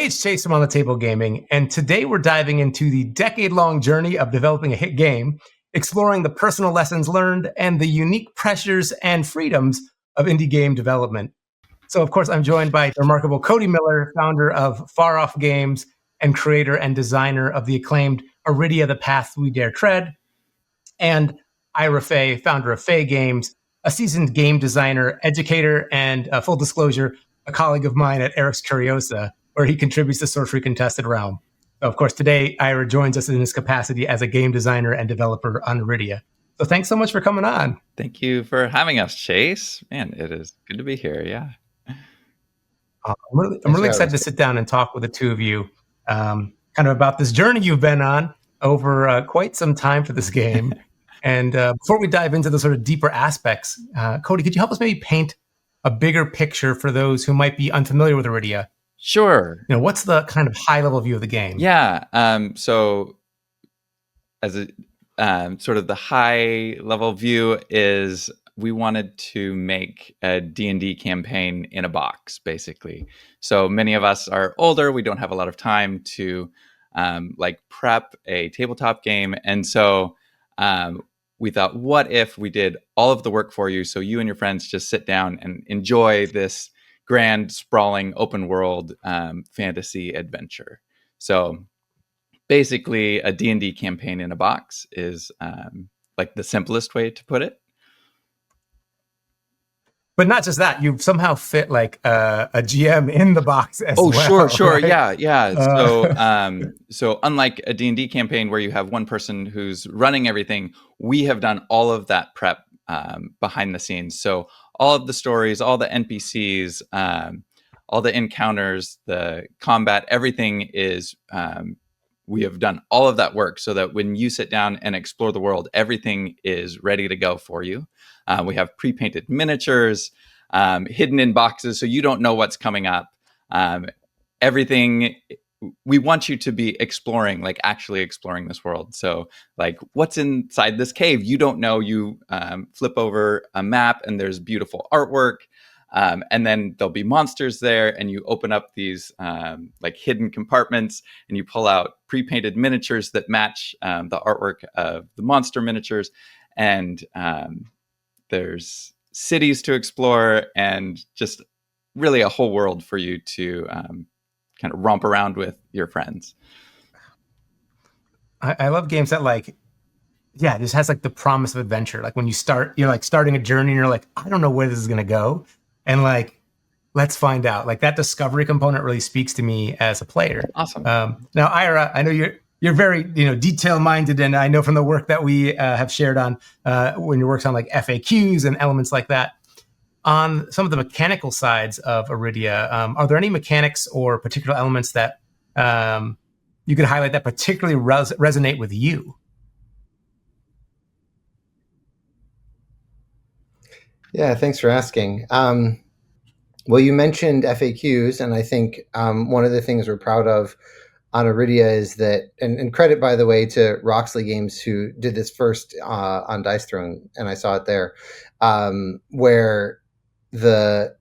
Hey, it's Chase from On the Table Gaming, and today we're diving into the decade-long journey of developing a hit game, exploring the personal lessons learned and the unique pressures and freedoms of indie game development. So, of course, I'm joined by the remarkable Cody Miller, founder of Far Off Games and creator and designer of the acclaimed Arydia: The Path We Dare Tread, and Ira Fay, founder of Fay Games, a seasoned game designer, educator, and full disclosure, a colleague of mine at Eric's Curiosa, where he contributes to Sorcery Contested Realm. So, of course, today Ira joins us in his capacity as a game designer and developer on Arydia. So thanks so much for coming on. Thank you for having us, Chase. Man, it is good to be here. Yeah. I'm really excited to sit down and talk with the two of you kind of about this journey you've been on over quite some time for this game. And before we dive into the sort of deeper aspects, Cody, could you help us maybe paint a bigger picture for those who might be unfamiliar with Arydia? Sure. You know, what's the kind of high-level view of the game? Yeah. So as a sort of the high-level view is we wanted to make a D&D campaign in a box, basically. So many of us are older. We don't have a lot of time to prep a tabletop game. And so we thought, what if we did all of the work for you so you and your friends just sit down and enjoy this grand, sprawling, open world fantasy adventure? So basically, a D&D campaign in a box is like the simplest way to put it. But not just that, you've somehow fit like a GM in the box as well. Oh, sure. Right? Yeah. So unlike a D&D campaign where you have one person who's running everything, we have done all of that prep behind the scenes. So all of the stories, all the NPCs, all the encounters, the combat, everything is, we have done all of that work so that when you sit down and explore the world, everything is ready to go for you. We have pre-painted miniatures hidden in boxes so you don't know what's coming up. Everything, we want you to be exploring, like actually exploring this world. So like what's inside this cave? You don't know. You flip over a map and there's beautiful artwork. And then there'll be monsters there, and you open up these like hidden compartments, and you pull out pre-painted miniatures that match the artwork of the monster miniatures. And there's cities to explore, and just really a whole world for you to kind of romp around with your friends. I love games that it just has like the promise of adventure. Like when you start, you're like starting a journey, and you're like, I don't know where this is going to go. And like, let's find out. Like that discovery component really speaks to me as a player. Awesome. Now, Ira, I know you're very detail minded, and I know from the work that we have shared on when you worked on like FAQs and elements like that. On some of the mechanical sides of Arydia, are there any mechanics or particular elements that you could highlight that particularly resonate with you? Yeah, thanks for asking. Well, you mentioned FAQs, and I think one of the things we're proud of on Arydia is that, and credit, by the way, to Roxley Games, who did this first on Dice Throne, and I saw it there, where the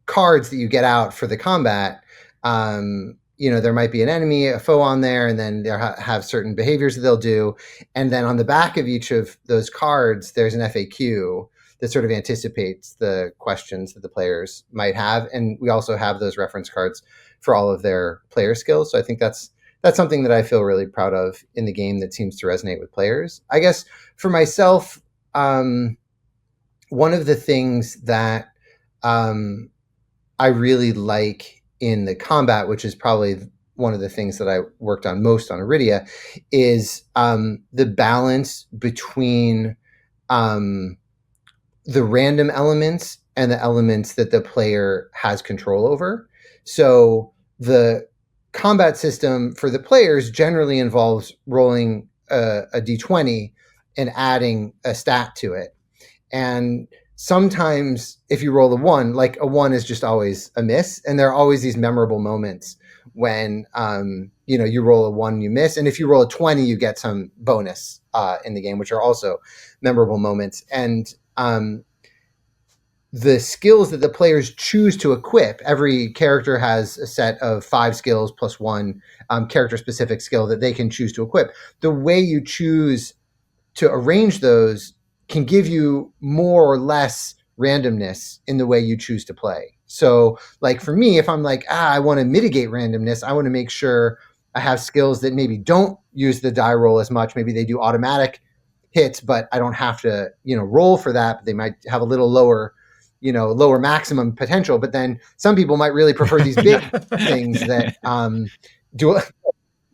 cards that you get out for the combat, there might be an enemy, a foe on there, and then they'll have certain behaviors that they'll do. And then on the back of each of those cards, there's an FAQ that sort of anticipates the questions that the players might have. And we also have those reference cards for all of their player skills. So I think that's something that I feel really proud of in the game that seems to resonate with players. I guess for myself, one of the things that I really like in the combat, which is probably one of the things that I worked on most on Arydia, is the balance between the random elements and the elements that the player has control over. So the combat system for the players generally involves rolling a d20 and adding a stat to it. And sometimes if you roll a 1, like a 1 is just always a miss. And there are always these memorable moments when, you roll a 1, you miss. And if you roll a 20, you get some bonus in the game, which are also memorable moments. And the skills that the players choose to equip. Every character has a set of 5 skills plus one character-specific skill that they can choose to equip. The way you choose to arrange those can give you more or less randomness in the way you choose to play. So, like for me, if I'm like, I want to mitigate randomness, I want to make sure I have skills that maybe don't use the die roll as much. Maybe they do automatic hits, but I don't have to, roll for that. But they might have a little lower, lower maximum potential. But then some people might really prefer these big things that do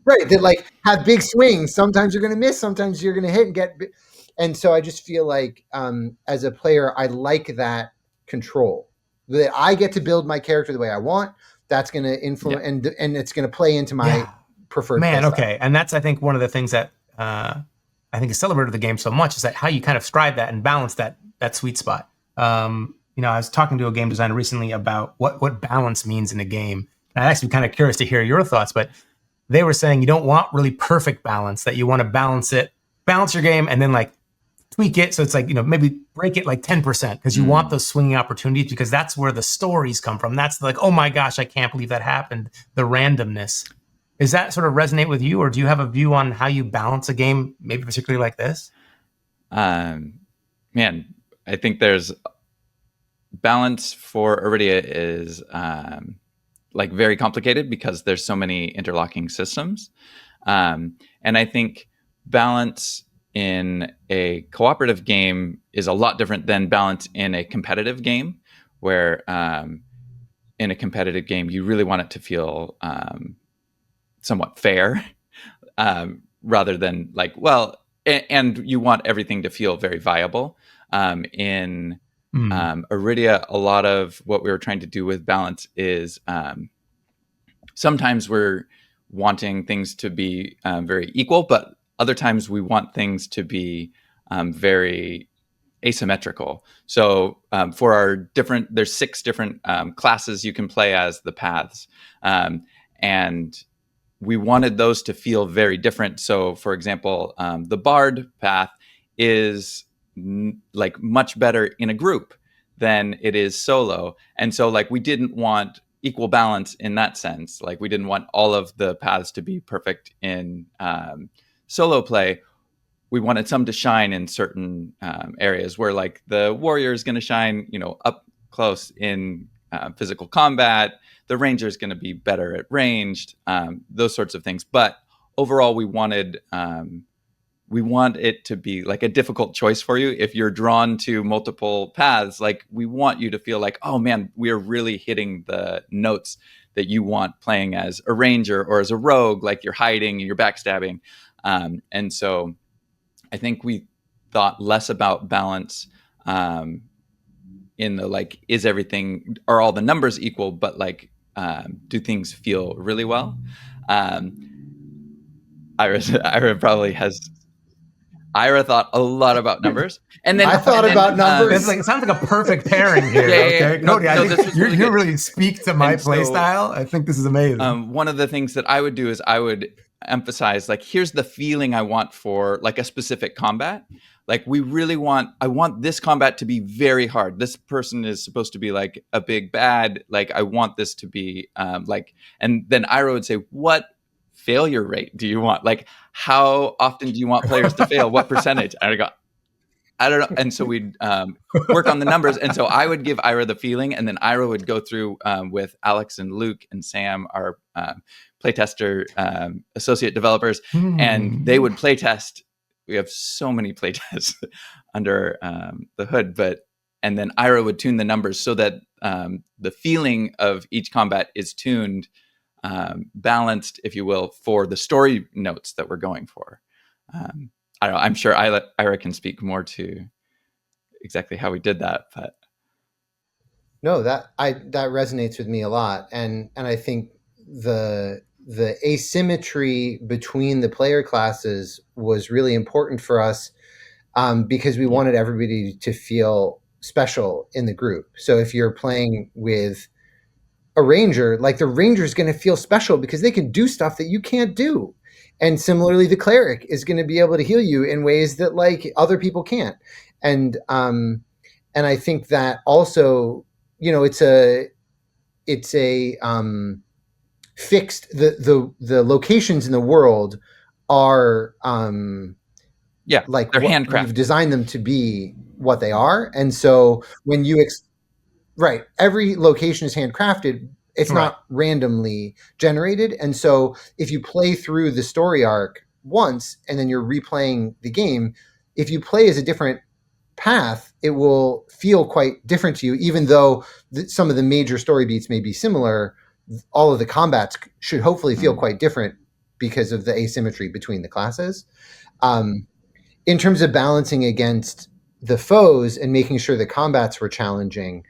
right, that like have big swings. Sometimes you're going to miss, sometimes you're going to hit and get. And so I just feel like as a player, I like that control, that I get to build my character the way I want. That's going to influence, and it's going to play into my preferred man. playstyle. Okay, and that's I think one of the things that I think is celebrated the game so much is that how you kind of strive that and balance that sweet spot. I was talking to a game designer recently about what balance means in a game. And I'd actually be kind of curious to hear your thoughts, but they were saying you don't want really perfect balance, that you want to balance your game and then like tweak it. So it's like, maybe break it like 10% because you want those swinging opportunities, because that's where the stories come from. That's like, oh my gosh, I can't believe that happened. The randomness. Does that sort of resonate with you, or do you have a view on how you balance a game, maybe particularly like this? Man, I think there's balance for Arydia is like very complicated because there's so many interlocking systems. And I think balance in a cooperative game is a lot different than balance in a competitive game, where in a competitive game, you really want it to feel somewhat fair rather than like, and you want everything to feel very viable. In Arydia, a lot of what we were trying to do with balance is sometimes we're wanting things to be very equal, but other times we want things to be very asymmetrical. So for our there's 6 different classes you can play as the paths. And we wanted those to feel very different. So for example, the Bard path is like much better in a group than it is solo. And so like we didn't want equal balance in that sense. Like we didn't want all of the paths to be perfect in solo play. We wanted some to shine in certain areas where like the warrior is going to shine, up close in physical combat. The ranger is going to be better at ranged, those sorts of things. But overall, we want it to be like a difficult choice for you. If you're drawn to multiple paths, like we want you to feel like, oh man, we are really hitting the notes that you want playing as a ranger or as a rogue, like you're hiding and you're backstabbing. And so I think we thought less about balance in the like, are all the numbers equal, but like, do things feel really well? Ira probably has. Ira thought a lot about numbers, and then I thought about numbers. It sounds like a perfect pairing here. Okay, Cody, I think you really speak to my play style. I think this is amazing. One of the things that I would do is I would emphasize like, here's the feeling I want for like a specific combat. Like I want this combat to be very hard. This person is supposed to be like a big bad. Like I want this to be like, and then Ira would say, what failure rate do you want? Like, how often do you want players to fail? What percentage? And I go, I don't know. And so we'd work on the numbers. And so I would give Ira the feeling, and then Ira would go through with Alex and Luke and Sam, our playtester associate developers, and they would playtest. We have so many playtests under the hood, and then Ira would tune the numbers so that the feeling of each combat is tuned, balanced, if you will, for the story notes that we're going for. I don't know, I'm sure Ira can speak more to exactly how we did that, but no, that resonates with me a lot, and I think the asymmetry between the player classes was really important for us because we wanted everybody to feel special in the group. So if you're playing with a ranger, like the ranger is going to feel special because they can do stuff that you can't do. And similarly, the cleric is going to be able to heal you in ways that like other people can't. And And I think that also, it's a fixed, the locations in the world are like they're what handcrafted. we've designed them to be, what they are. And so when you right, every location is handcrafted. It's Right. not randomly generated. And so if you play through the story arc once and then you're replaying the game, if you play as a different path, it will feel quite different to you, even though some of the major story beats may be similar. All of the combats should hopefully feel quite different because of the asymmetry between the classes. In terms of balancing against the foes and making sure the combats were challenging,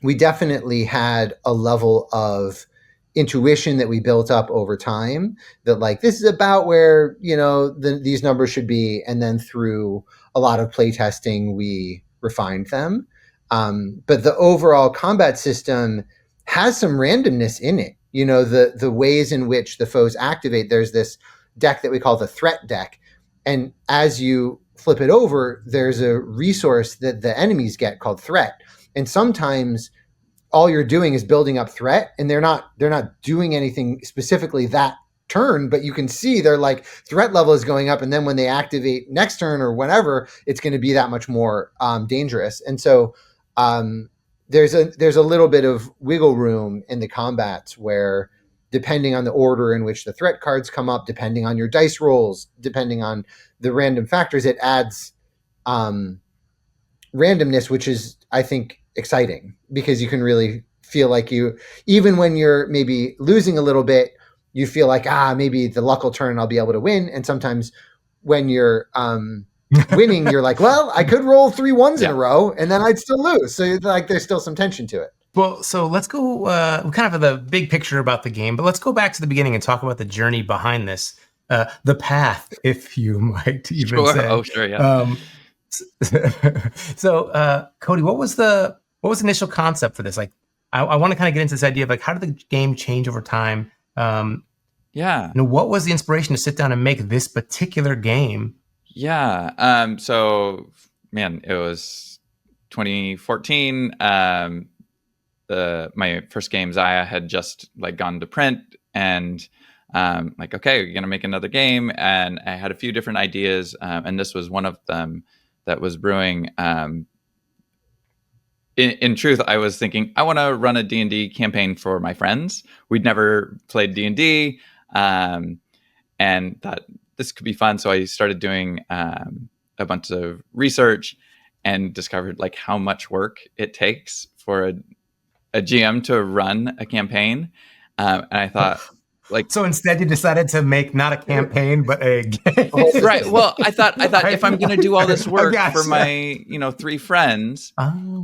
we definitely had a level of intuition that we built up over time, that like, this is about where these numbers should be, and then through a lot of play testing we refined them. But the overall combat system has some randomness in it. The ways in which the foes activate, there's this deck that we call the threat deck, and as you flip it over, there's a resource that the enemies get called threat. And sometimes all you're doing is building up threat, and they're not doing anything specifically that turn, but you can see they're like, threat level is going up, and then when they activate next turn or whenever, it's going to be that much more dangerous. And so there's a little bit of wiggle room in the combats, where depending on the order in which the threat cards come up, depending on your dice rolls, depending on the random factors, it adds randomness, which is, I think, exciting, because you can really feel like even when you're maybe losing a little bit, you feel like, maybe the luck will turn and I'll be able to win. And sometimes when you're winning, you're like, well, I could roll 3 ones in a row and then I'd still lose. So like, there's still some tension to it. Well, so let's go kind of the big picture about the game, but let's go back to the beginning and talk about the journey behind this, the path, if you might even say. Oh, sure, yeah. So, Cody, what was the initial concept for this? Like, I want to kind of get into this idea of like, how did the game change over time? What was the inspiration to sit down and make this particular game? Yeah. So, man, it was 2014. My first game, XIA, had just like gone to print, and like, okay, we're gonna make another game, and I had a few different ideas, and this was one of them that was brewing. In truth, I was thinking, I want to run a D&D campaign for my friends. We'd never played D&D, and thought this could be fun. So I started doing a bunch of research and discovered like how much work it takes for a GM to run a campaign. And I thought, like, so instead you decided to make not a campaign, but a game. Right. Well, I thought if I'm going to do all this work for my, 3 friends,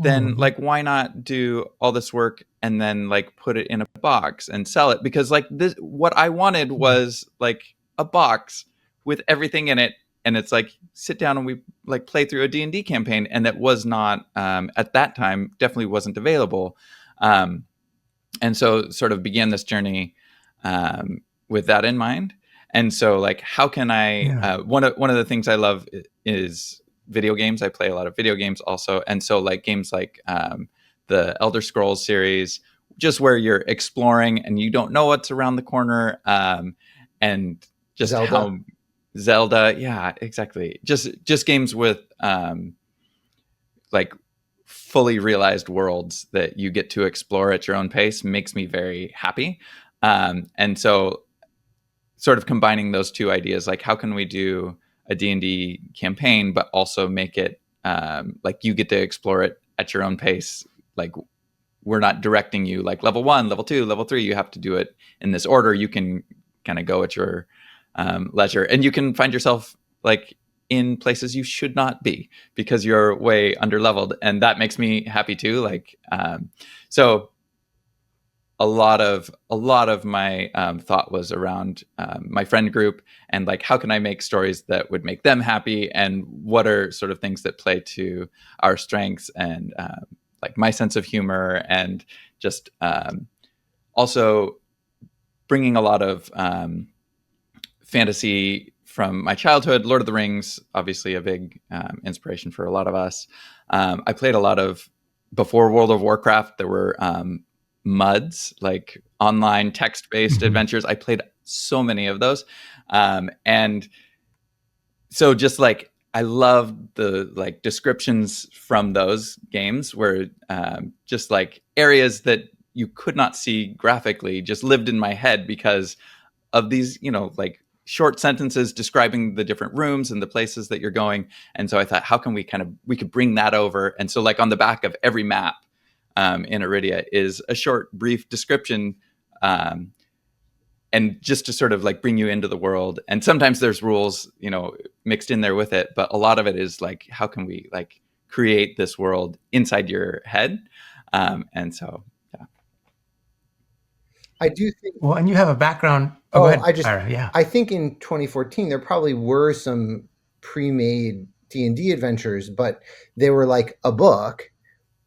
then like, why not do all this work and then like put it in a box and sell it? Because like this, what I wanted was like a box with everything in it. And it's like, sit down and we like play through a D&D campaign. And that was not, at that time, definitely wasn't available. And so sort of began this journey with that in mind. And so like, how can I, one of the things I love is video games. I play a lot of video games also. And so like games like the Elder Scrolls series, just where you're exploring and you don't know what's around the corner. And just Zelda. Yeah, exactly. Just games with like fully realized worlds that you get to explore at your own pace makes me very happy. And so sort of combining those two ideas, like how can we do a D&D campaign, but also make it like you get to explore it at your own pace. Like we're not directing you like level 1, level 2, level 3. You have to do it in this order. You can kind of go at your leisure, and you can find yourself like in places you should not be because you're way underleveled, and that makes me happy too. Like so a lot of my thought was around my friend group and like how can I make stories that would make them happy, and what are sort of things that play to our strengths and like my sense of humor, and just also bringing a lot of fantasy from my childhood. Lord of the Rings, obviously a big inspiration for a lot of us. I played a lot of, before World of Warcraft, there were MUDs, like online text-based adventures. I played so many of those. And so just like, I love the like descriptions from those games where just like areas that you could not see graphically just lived in my head because of these, like short sentences describing the different rooms and the places that you're going. And so I thought, how can we could bring that over? And so like on the back of every map in Arydia is a short, brief description, and just to sort of like bring you into the world. And sometimes there's rules, mixed in there with it, but a lot of it is like, how can we like create this world inside your head? And so, yeah. I do think. Well, and you have a background. Go ahead, Ira. Yeah. I think in 2014 there probably were some pre-made D&D adventures, but they were like a book.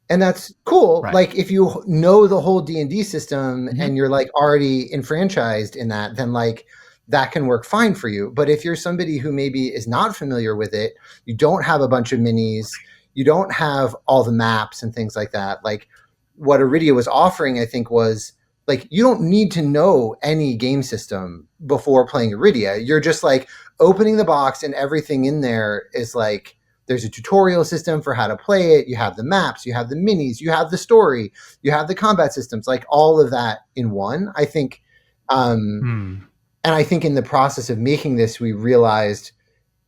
And that's cool. Right. Like if you know the whole D&D system and you're like already enfranchised in that, then like that can work fine for you. But if you're somebody who maybe is not familiar with it, you don't have a bunch of minis, you don't have all the maps and things like that. Like what Arydia was offering, I think, was like, you don't need to know any game system before playing Arydia. You're just like opening the box and everything in there is like, there's a tutorial system for how to play it. You have the maps, you have the minis, you have the story, you have the combat systems, like all of that in one, I think. And I think in the process of making this, we realized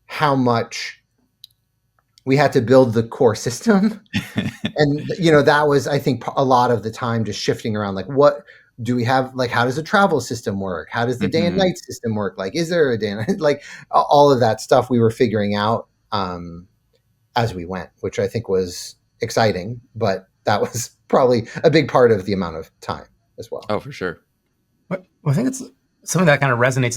how much we had to build the core system. And, that was, I think, a lot of the time just shifting around, like, what do we have? Like, how does the travel system work? How does the day and night system work? Like, is there a day and night? Like, all of that stuff we were figuring out as we went, which I think was exciting, but that was probably a big part of the amount of time as well. Oh, for sure. Well, I think it's something that kind of resonates.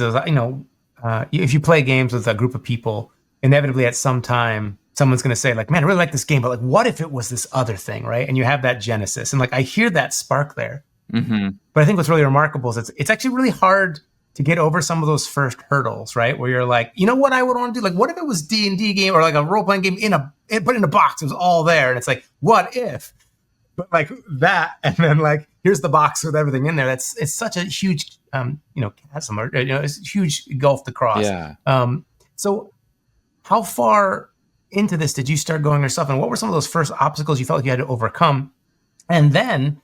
If you play games with a group of people, inevitably at some time, someone's going to say like, man, I really like this game, but like, what if it was this other thing, right? And you have that genesis. And like, I hear that spark there. But I think what's really remarkable is it's actually really hard to get over some of those first hurdles, right? Where you're like, you know what I would want to do? Like, what if it was D&D game or like a role-playing game put in a box? It was all there. And it's like, what if? But like that, and then like, here's the box with everything in there. It's such a huge, chasm, or, it's a huge gulf to cross. Yeah. So how far into this did you start going yourself? And what were some of those first obstacles you felt like you had to overcome? And then,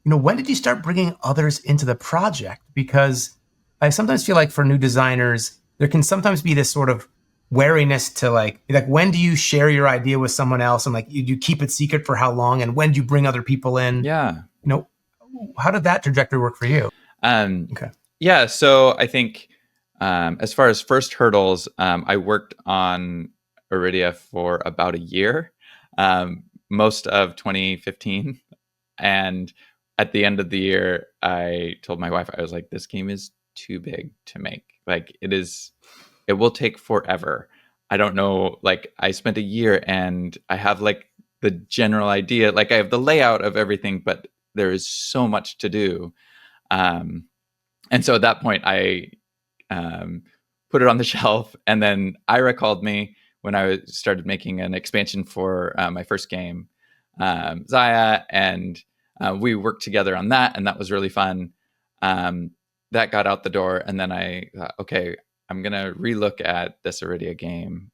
when did you start bringing others into the project? Because I sometimes feel like for new designers, there can sometimes be this sort of wariness to like when do you share your idea with someone else, and like you keep it secret for how long, and when do you bring other people in? Yeah. How did that trajectory work for you? Okay. Yeah. So I think as far as first hurdles, I worked on Arydia for about a year, most of 2015. And at the end of the year, I told my wife, I was like, this game is too big to make. Like it will take forever. I don't know. Like I spent a year and I have like the general idea, like I have the layout of everything, but there is so much to do. And so at that point I put it on the shelf, and then Ira called me when I started making an expansion for my first game, XIA, and we worked together on that, and that was really fun. That got out the door, and then I thought, okay, I'm going to relook at this Arydia game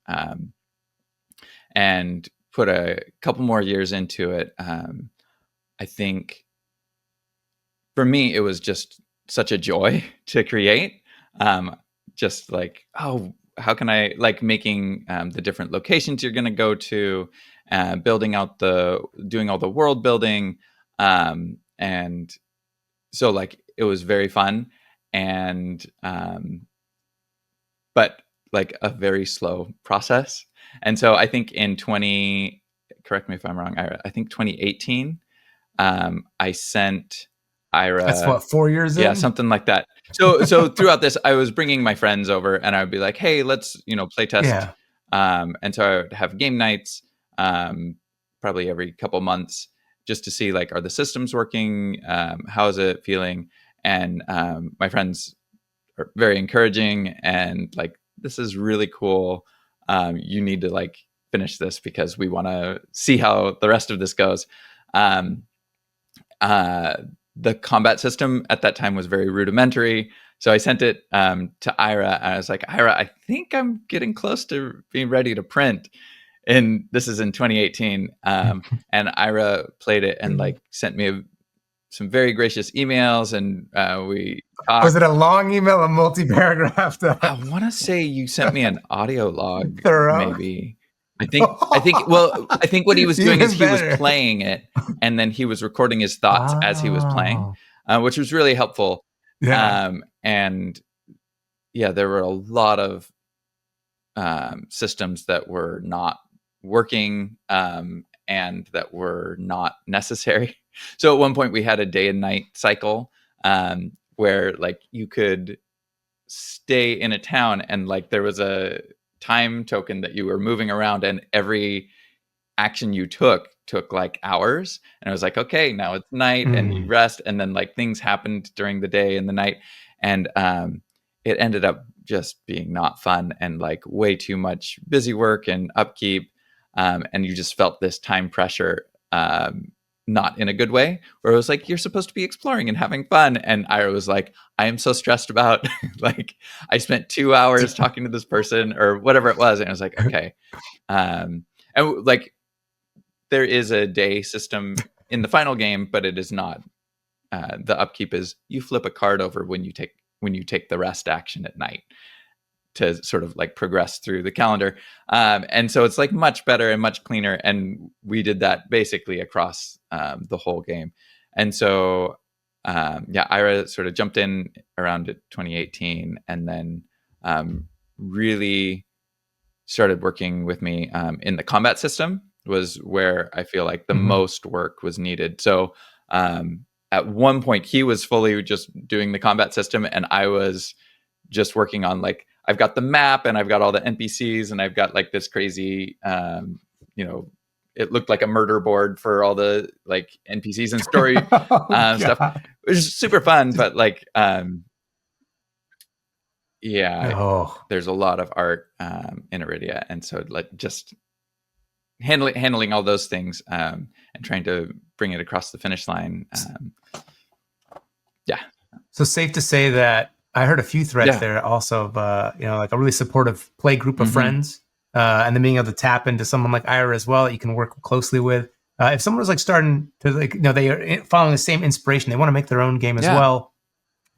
and put a couple more years into it. I think for me, it was just such a joy to create. Just like, oh, how can I, like making the different locations you're going to go to, doing all the world building. And so like, it was very fun, and but like a very slow process. And so I think correct me if I'm wrong, Ira, I think 2018, I sent Ira. That's what, 4 years in? Yeah, something like that. So throughout this, I was bringing my friends over, and I would be like, hey, let's, play test. Yeah. And so I would have game nights, probably every couple months, just to see like, are the systems working? How is it feeling? And my friends are very encouraging, and like this is really cool. You need to like finish this because we want to see how the rest of this goes. The combat system at that time was very rudimentary. So I sent it to Ira. I was like, Ira, I think I'm getting close to being ready to print. And this is in 2018. And Ira played it and like sent me some very gracious emails, and we talked. Was it a long email, a multi-paragraph? I want to say you sent me an audio log, Thorough. maybe. I think what he was doing is he was playing it, and then he was recording his thoughts as he was playing, which was really helpful. Yeah. And yeah, there were a lot of systems that were not working and that were not necessary. So at one point we had a day and night cycle where like you could stay in a town and like there was a time token that you were moving around, and every action you took like hours, and it was like, okay, now it's night and you rest, and then like things happened during the day and the night, and it ended up just being not fun and like way too much busy work and upkeep, and you just felt this time pressure, not in a good way, where it was like, you're supposed to be exploring and having fun. And Ira was like, I am so stressed about like I spent 2 hours talking to this person or whatever it was. And I was like, okay. And like there is a day system in the final game, but it is not. The upkeep is you flip a card over when you take the rest action at night to sort of like progress through the calendar. And so it's like much better and much cleaner. And we did that basically across the whole game. And so, Ira sort of jumped in around 2018 and then really started working with me in the combat system was where I feel like the most work was needed. So at one point he was fully just doing the combat system and I was just working on like, I've got the map and I've got all the NPCs and I've got like this crazy, it looked like a murder board for all the like NPCs and story stuff. It was super fun, but like, there's a lot of art in Arydia. And so like just handling all those things and trying to bring it across the finish line. So safe to say that I heard a few threads there also of, like a really supportive play group of friends, and then being able to tap into someone like Ira as well that you can work closely with. If someone was like starting to like, they are following the same inspiration, they want to make their own game as well.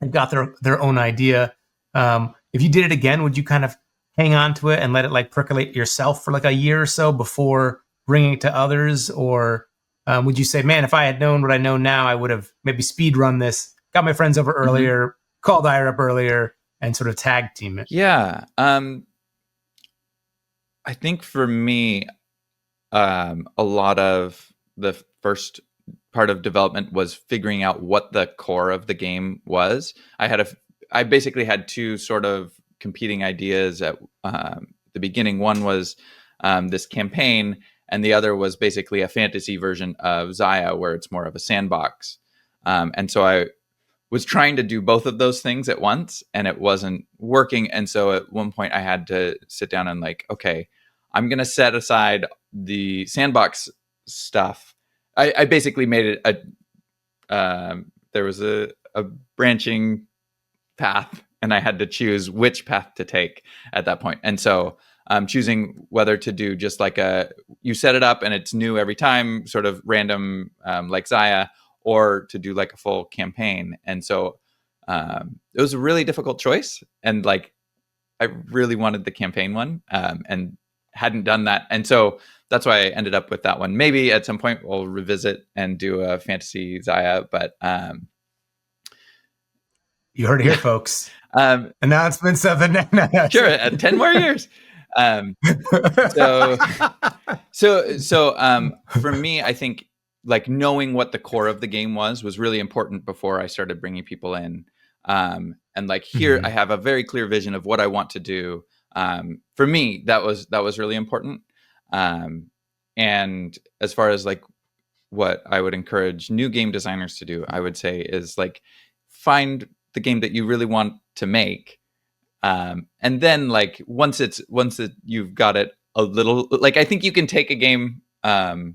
They've got their own idea. If you did it again, would you kind of hang on to it and let it like percolate yourself for like a year or so before bringing it to others? Or would you say, man, if I had known what I know now, I would have maybe speed run this, got my friends over earlier, called Ira up earlier, and sort of tag team it? Yeah. I think for me, a lot of the first part of development was figuring out what the core of the game was. I basically had two sort of competing ideas at the beginning. One was this campaign, and the other was basically a fantasy version of XIA, where it's more of a sandbox. And so I was trying to do both of those things at once, and it wasn't working. And so at one point I had to sit down and like, okay, I'm going to set aside the sandbox stuff. I basically made it there was a branching path, and I had to choose which path to take at that point. And so choosing whether to do just like you set it up and it's new every time, sort of random like XIA, or to do like a full campaign. And so it was a really difficult choice. And like, I really wanted the campaign one and hadn't done that. And so that's why I ended up with that one. Maybe at some point we'll revisit and do a fantasy XIA, but you heard it here, folks. Announcements of the next. Sure, 10 more years. So for me, I think like knowing what the core of the game was really important before I started bringing people in. And like here, I have a very clear vision of what I want to do. For me, that was really important. And as far as like what I would encourage new game designers to do, I would say is like find the game that you really want to make And then like once you've got it a little, like I think you can take a game. I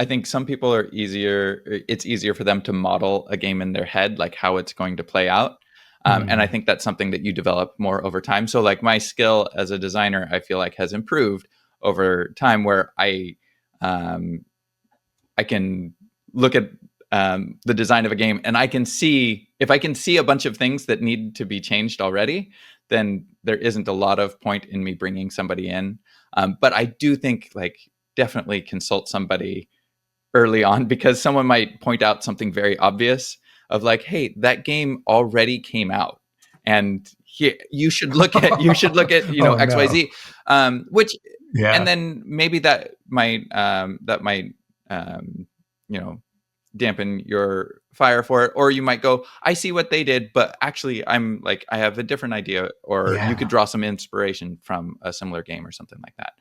think some people are easier. It's easier for them to model a game in their head, like how it's going to play out. And I think that's something that you develop more over time. So like my skill as a designer, I feel like has improved over time, where I can look at the design of a game, and I can see, if I can see a bunch of things that need to be changed already, then there isn't a lot of point in me bringing somebody in. But I do think like definitely consult somebody early on, because someone might point out something very obvious of like, hey, that game already came out, and here you should look at Oh, XYZ, which Yeah. and then maybe that might dampen your fire for it, or you might go, I see what they did, but actually I'm like, I have a different idea, or Yeah. you could draw some inspiration from a similar game or something like that.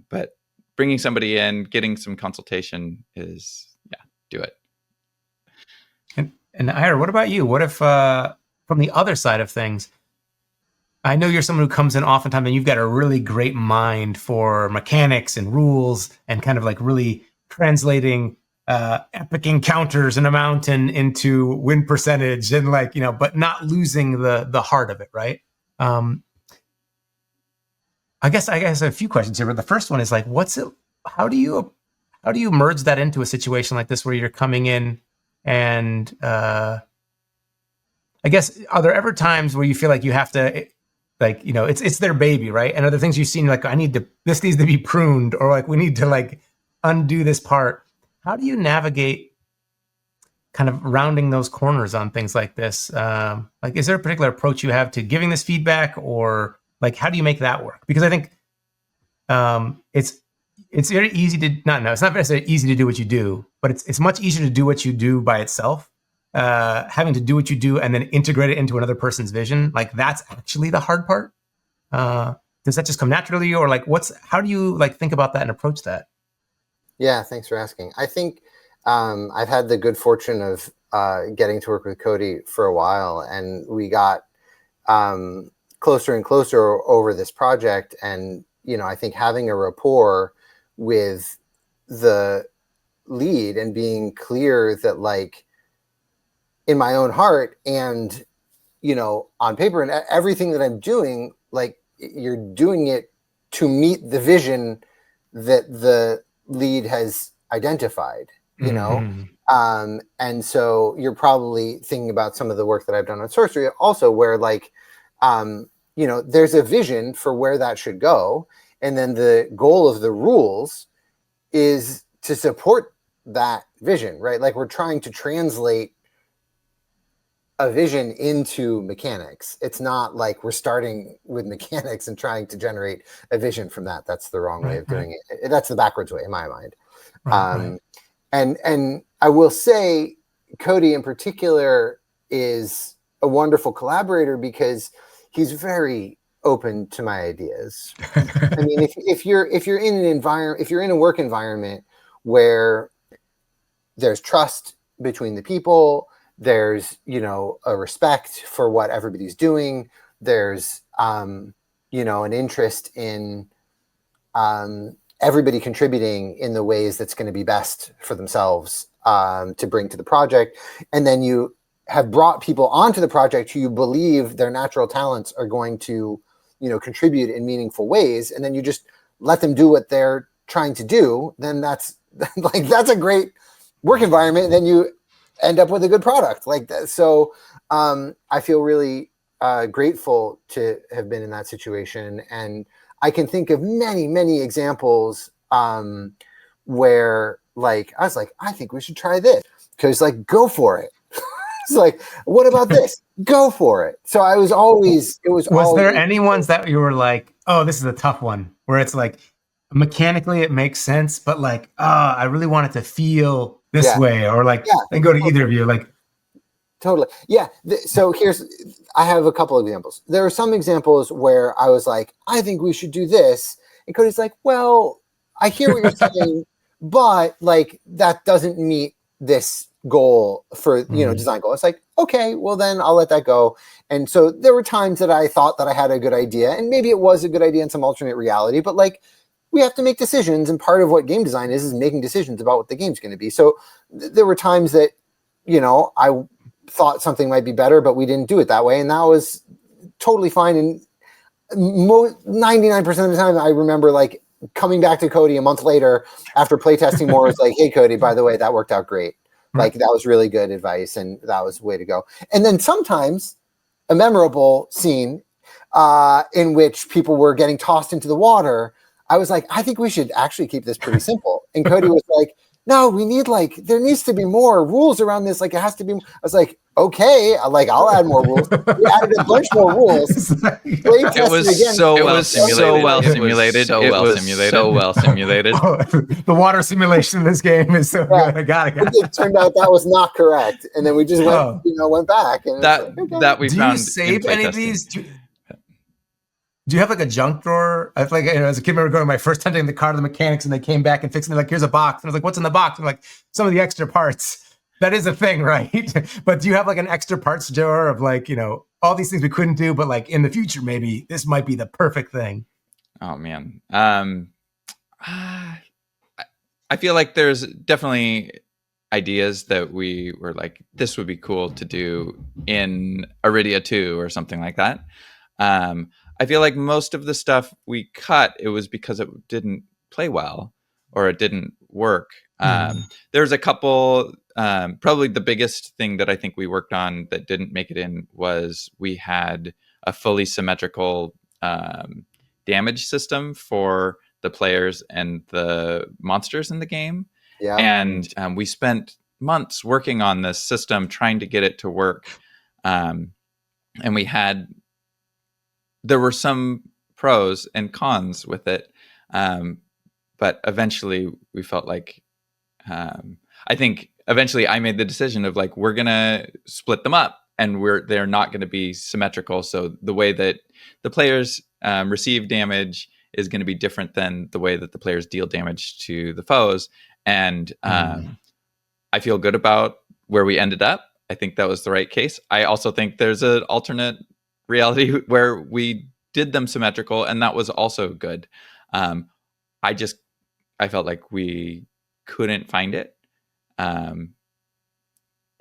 But bringing somebody in, getting some consultation is, do it. And Ira, what about you? What if from the other side of things, I know you're someone who comes in oftentimes and you've got a really great mind for mechanics and rules and kind of like really translating epic encounters in a mountain into win percentage and like, but not losing the heart of it, right? I guess a few questions here, but the first one is like, how do you merge that into a situation like this where you're coming in and I guess, are there ever times where you feel like you have to, like, it's their baby, right? And are there things you've seen like, this needs to be pruned, or like we need to like undo this part? How do you navigate kind of rounding those corners on things like this? Like, is there a particular approach you have to giving this feedback, or like, how do you make that work? Because I think it's very easy to it's not necessarily easy to do what you do, but it's much easier to do what you do by itself. Having to do what you do and then integrate it into another person's vision, like that's actually the hard part. Does that just come naturally, or like how do you like think about that and approach that? Yeah, thanks for asking. I think I've had the good fortune of getting to work with Cody for a while, and we got closer and closer over this project. And, I think having a rapport with the lead and being clear that like in my own heart and, on paper and everything that I'm doing, like you're doing it to meet the vision that the lead has identified, and so you're probably thinking about some of the work that I've done on sorcery also, where like, there's a vision for where that should go. And then the goal of the rules is to support that vision, right? Like we're trying to translate a vision into mechanics. It's not like we're starting with mechanics and trying to generate a vision from that. That's the wrong way of doing it. That's the backwards way in my mind. Right. And I will say Cody in particular is a wonderful collaborator because he's very open to my ideas. I mean, if you're in an environment, if you're in a work environment where there's trust between the people, there's, a respect for what everybody's doing. There's, an interest in everybody contributing in the ways that's going to be best for themselves to bring to the project. And then you have brought people onto the project who you believe their natural talents are going to, contribute in meaningful ways. And then you just let them do what they're trying to do. Then that's a great work environment. And then you end up with a good product like that. So I feel really grateful to have been in that situation. And I can think of many, many examples where like, I was like, I think we should try this, because like, go for it. It's like, what about this? Go for it. So I was always, was there any ones that you were like, oh, this is a tough one, where it's like, mechanically it makes sense, but like, I really want it to feel this way, or like, and go to either of you, like. Totally. Yeah. So I have a couple of examples. There are some examples where I was like, I think we should do this. And Cody's like, well, I hear what you're saying, but like, that doesn't meet this goal for, design goal. It's like, okay, well then I'll let that go. And so there were times that I thought that I had a good idea, and maybe it was a good idea in some alternate reality, but like, we have to make decisions. And part of what game design is making decisions about what the game's going to be. So there were times that, I thought something might be better, but we didn't do it that way. And that was totally fine. And 99% of the time I remember like coming back to Cody a month later after playtesting more, it's like, hey Cody, by the way, that worked out great. Like that was really good advice and that was the way to go. And then sometimes a memorable scene in which people were getting tossed into the water, I was like, I think we should actually keep this pretty simple. And Cody was like, no, we need there needs to be more rules around this. Like it has to be. I was like, okay, I'll add more rules. We added a bunch more rules. It was so well simulated. The water simulation in this game is so good. I got it. It turned out that was not correct, and then we just went back. And that we found. Do you save any of these? Do you have like a junk drawer? I feel like as a kid, I remember going my first time taking the car to the mechanics, and they came back and fixed it. Like, here's a box, and I was like, "What's in the box?" And like, some of the extra parts. That is a thing, right? But do you have like an extra parts drawer of like, all these things we couldn't do, but like in the future, maybe this might be the perfect thing? Oh man, I feel like there's definitely ideas that we were like, this would be cool to do in Arydia 2 or something like that. I feel like most of the stuff we cut, it was because it didn't play well or it didn't work. There's a couple, probably the biggest thing that I think we worked on that didn't make it in was we had a fully symmetrical damage system for the players and the monsters in the game. Yeah. And we spent months working on this system, trying to get it to work. And there were some pros and cons with it. But eventually we felt like, I think eventually I made the decision of like, we're going to split them up and they're not going to be symmetrical. So the way that the players receive damage is going to be different than the way that the players deal damage to the foes. And I feel good about where we ended up. I think that was the right case. I also think there's an alternate reality where we did them symmetrical, and that was also good. I felt like we couldn't find it in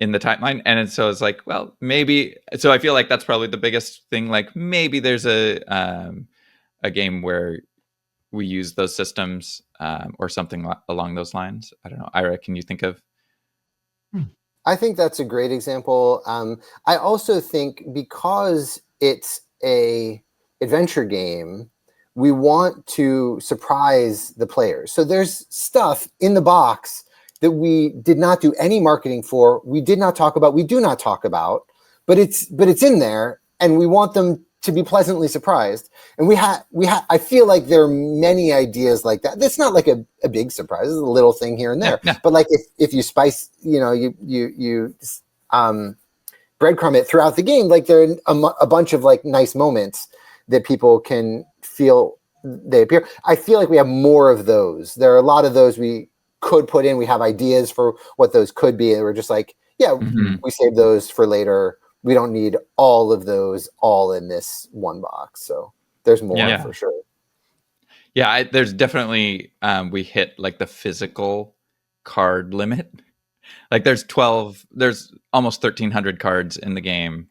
the timeline, and so it's like, well, maybe. So I feel like that's probably the biggest thing. Like maybe there's a game where we use those systems or something along those lines. I don't know. Ira, can you think of? I think that's a great example. I also think because it's a adventure game, we want to surprise the players. So there's stuff in the box that we did not do any marketing for. We did not talk about. We do not talk about. But it's in there, and we want them to be pleasantly surprised. And I feel like there are many ideas like that. That's not like a big surprise. It's a little thing here and there. Yeah. But like if you spice, you breadcrumb it throughout the game, like there are a bunch of like nice moments that people can feel they appear. I feel like we have more of those. There are a lot of those we could put in. We have ideas for what those could be. And we're just like, we save those for later. We don't need all of those all in this one box. So there's more for sure. Yeah, there's definitely, we hit like the physical card limit. Like there's almost 1,300 cards in the game,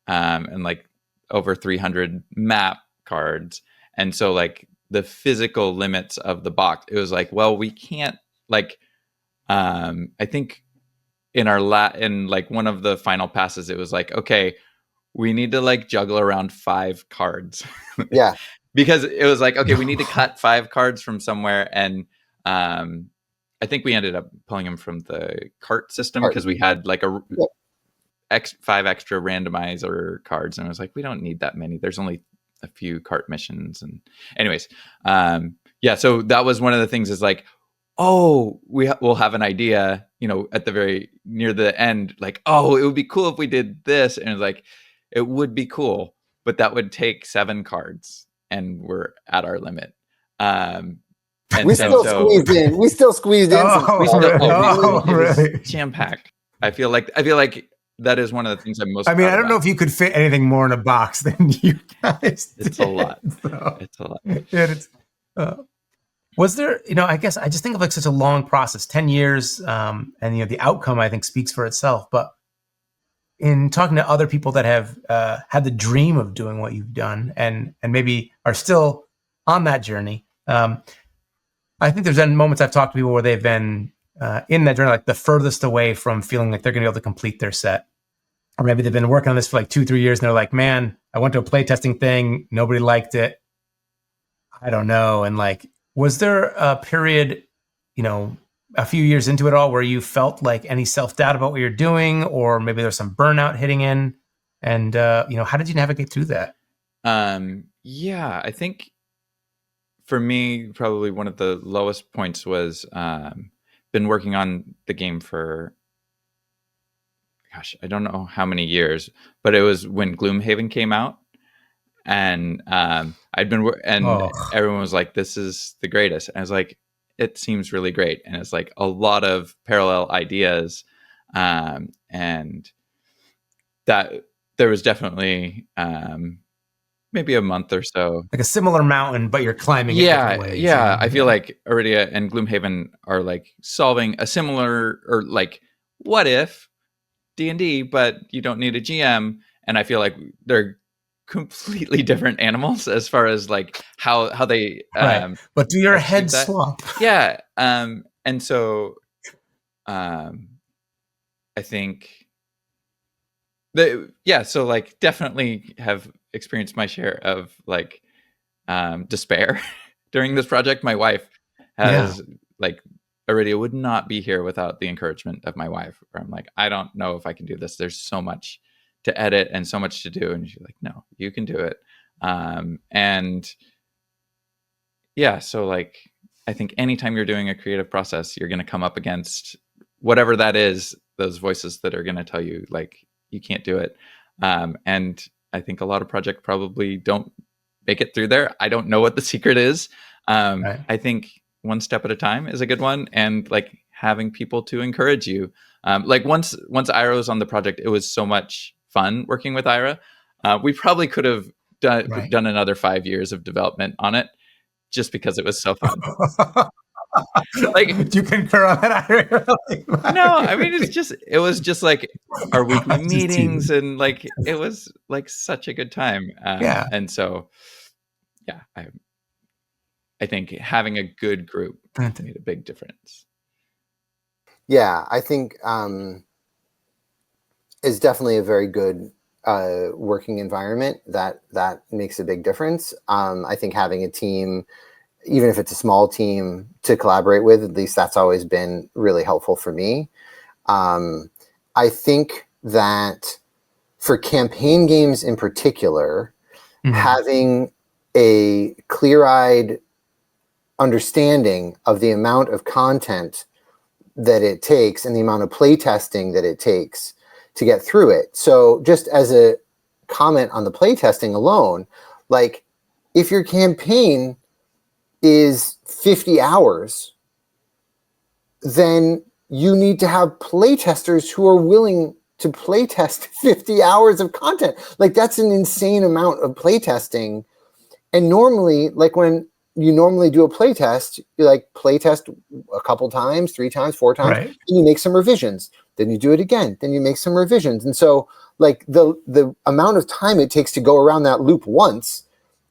and like over 300 map cards. And so like the physical limits of the box, it was like, well, we can't like, I think in like one of the final passes, it was like, okay, we need to like juggle around 5 cards. Yeah. Because it was like, okay, we need to cut 5 cards from somewhere. And I think we ended up pulling them from the cart system because we had like 5 extra randomizer cards. And I was like, we don't need that many. There's only a few cart missions. And anyways, so that was one of the things is like, oh, we'll have an idea, at the very near the end, like, oh, it would be cool if we did this. And it's like, it would be cool, but that would take 7 cards and we're at our limit. We still squeezed in. Really? Jam packed. I feel like that is one of the things I'm most. I mean, proud I don't know about. if you could fit anything more in a box than you guys. It's did, a lot. So. It's a lot. It's, was there, I guess I just think of like such a long process, 10 years, and the outcome I think speaks for itself. But in talking to other people that have had the dream of doing what you've done and maybe are still on that journey, I think there's been moments I've talked to people where they've been in that journey, like the furthest away from feeling like they're going to be able to complete their set. Or maybe they've been working on this for like 2-3 years and they're like, man, I went to a playtesting thing. Nobody liked it. I don't know. And like, was there a period, a few years into it all where you felt like any self-doubt about what you're doing, or maybe there's some burnout hitting in? And, how did you navigate through that? Yeah, I think for me, probably one of the lowest points was been working on the game for, gosh, I don't know how many years, but it was when Gloomhaven came out. And I'd been, everyone was like, this is the greatest. And I was like, it seems really great. And it's like a lot of parallel ideas. And that there was definitely maybe a month or so. Like a similar mountain, but you're climbing it different ways. Yeah. I feel like Arydia and Gloomhaven are like solving a similar, or like, what if D&D, but you don't need a GM. And I feel like they're completely different animals as far as like how they right. But do your heads swap? Yeah. And so I think so like definitely have experienced my share of like despair during this project. My wife has like, Arydia would not be here without the encouragement of my wife, where I'm like, I don't know if I can do this. There's so much to edit and so much to do. And she's like, no, you can do it. And yeah, so like, I think anytime you're doing a creative process, you're going to come up against whatever that is, those voices that are going to tell you like, you can't do it. And I think a lot of projects probably don't make it through there. I don't know what the secret is. Right. I think one step at a time is a good one. And like having people to encourage you. Like once Ira was on the project, it was so much fun working with Ira. We probably could have done another 5 years of development on it just because it was so fun. Like, do you concur on that, Ira? No, I mean, it was just like our weekly meetings, and like, it was like such a good time. And so, yeah, I think having a good group made a big difference. Yeah, I think is definitely a very good working environment that makes a big difference. I think having a team, even if it's a small team to collaborate with, at least that's always been really helpful for me. I think that for campaign games in particular, having a clear-eyed understanding of the amount of content that it takes and the amount of playtesting that it takes to get through it. So just as a comment on the playtesting alone, like if your campaign is 50 hours, then you need to have playtesters who are willing to playtest 50 hours of content. Like that's an insane amount of playtesting. And normally, like when you normally do a playtest, you like playtest a couple times, 3 times, 4 times, right. And you make some revisions. Then you do it again. Then you make some revisions. And so like the amount of time it takes to go around that loop once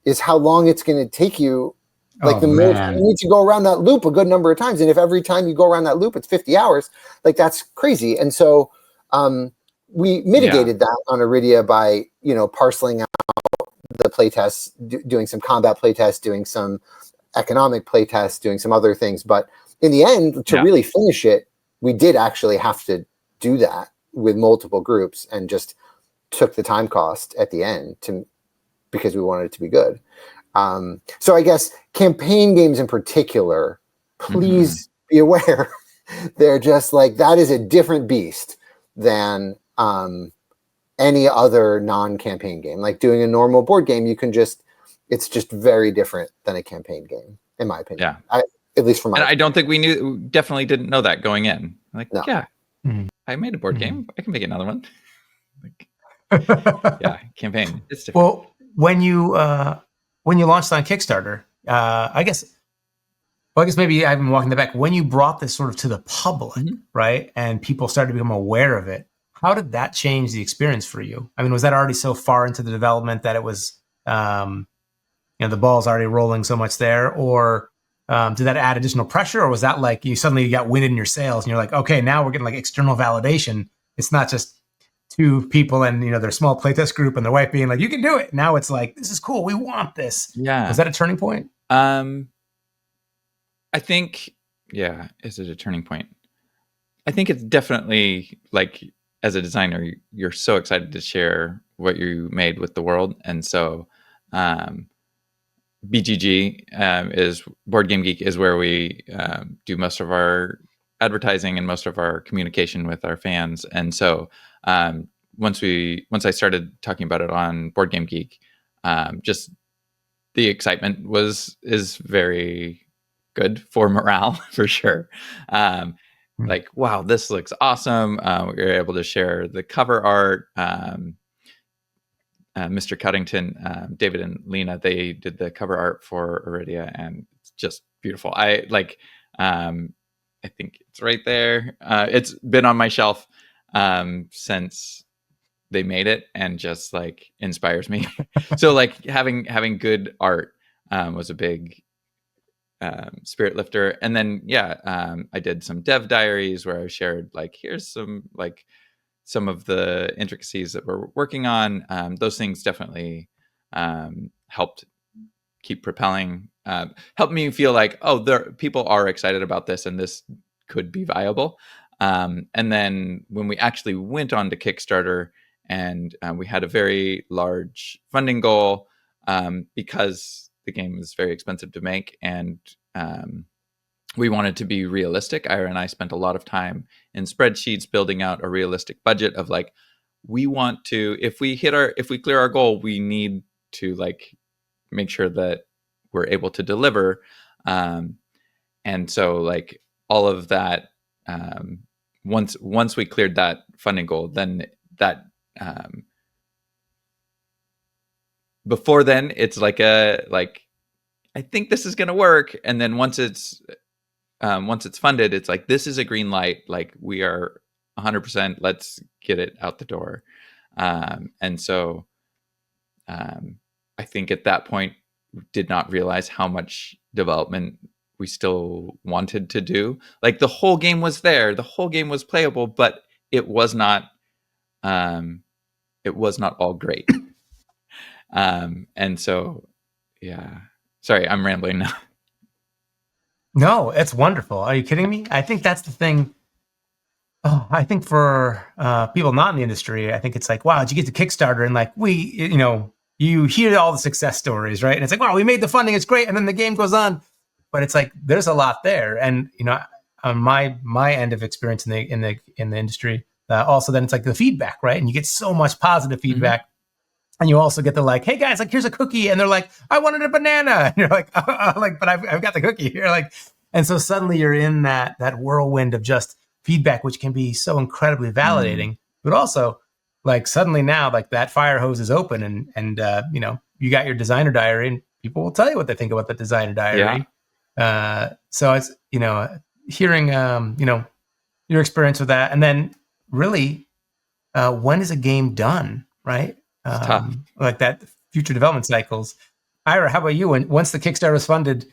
is how long it's going to take you. Like you need to go around that loop a good number of times. And if every time you go around that loop, it's 50 hours, like that's crazy. And so we mitigated that on Arydia by, parceling out the playtests, doing some combat playtests, doing some economic playtests, doing some other things. But in the end, to really finish it, we did actually have to do that with multiple groups and just took the time cost at the end because we wanted it to be good. So I guess campaign games in particular, please be aware, they're just like, that is a different beast than any other non-campaign game. Like doing a normal board game, it's just very different than a campaign game, in my opinion. Yeah. At least from my opinion. I don't think we definitely didn't know that going in. Like, no. Yeah. I made a board game. I can make another one. Like, yeah, campaign. It's different. Well, when you launched on Kickstarter, I guess maybe I've been walking the back. When you brought this sort of to the public, right, and people started to become aware of it, how did that change the experience for you? I mean, was that already so far into the development that it was, the ball's already rolling so much there, or did that add additional pressure, or was that like you suddenly got wind in your sails and you're like, okay, now we're getting like external validation. It's not just two people and their small playtest group and their wife being like, you can do it. Now it's like, this is cool. We want this. Yeah. Was that a turning point? I think, yeah, is it a turning point? I think it's definitely like, as a designer, you're so excited to share what you made with the world. And so BGG is Board Game Geek is where we do most of our advertising and most of our communication with our fans. And so once I started talking about it on Board Game Geek, just the excitement is very good for morale for sure. Like, wow, this looks awesome. We were able to share the cover art. Mr. Cuddington, David and Lena, they did the cover art for Arydia, and it's just beautiful. I think it's right there. It's been on my shelf since they made it, and just like inspires me. So like having good art was a big spirit lifter. And then I did some dev diaries where I shared like, here's some of the intricacies that we're working on. Those things definitely helped keep propelling, helped me feel like, people are excited about this and this could be viable. And then when we actually went on to Kickstarter and we had a very large funding goal because the game is very expensive to make, and we wanted to be realistic. Ira and I spent a lot of time in spreadsheets building out a realistic budget of like, we want to, if we clear our goal, we need to like make sure that we're able to deliver. And so like all of that, once we cleared that funding goal, then that, before then it's like I think this is going to work. And then once it's funded, it's like, this is a green light. Like, we are 100%, let's get it out the door. And so I think at that point did not realize how much development we still wanted to do. Like, the whole game was there, the whole game was playable, but it was not all great. And so, yeah, sorry, I'm rambling now. No, it's wonderful. Are you kidding me? I think that's the thing. Oh, I think for people not in the industry, I think it's like, wow, did you get to Kickstarter? And like, you hear all the success stories, right? And it's like, wow, we made the funding, it's great. And then the game goes on. But it's like, there's a lot there. And, on my end of experience in the industry, also then it's like the feedback, right? And you get so much positive feedback. Mm-hmm. And you also get the like, hey guys, like, here's a cookie. And they're like, I wanted a banana. And you're like, but I've got the cookie. You're like, and so suddenly you're in that whirlwind of just feedback, which can be so incredibly validating, but also like suddenly now like that fire hose is open and you got your designer diary and people will tell you what they think about the designer diary. Yeah. So it's, hearing, your experience with that. And then really, when is a game done? Right. Like that future development cycles. Ira, how about you? Once the Kickstarter was funded,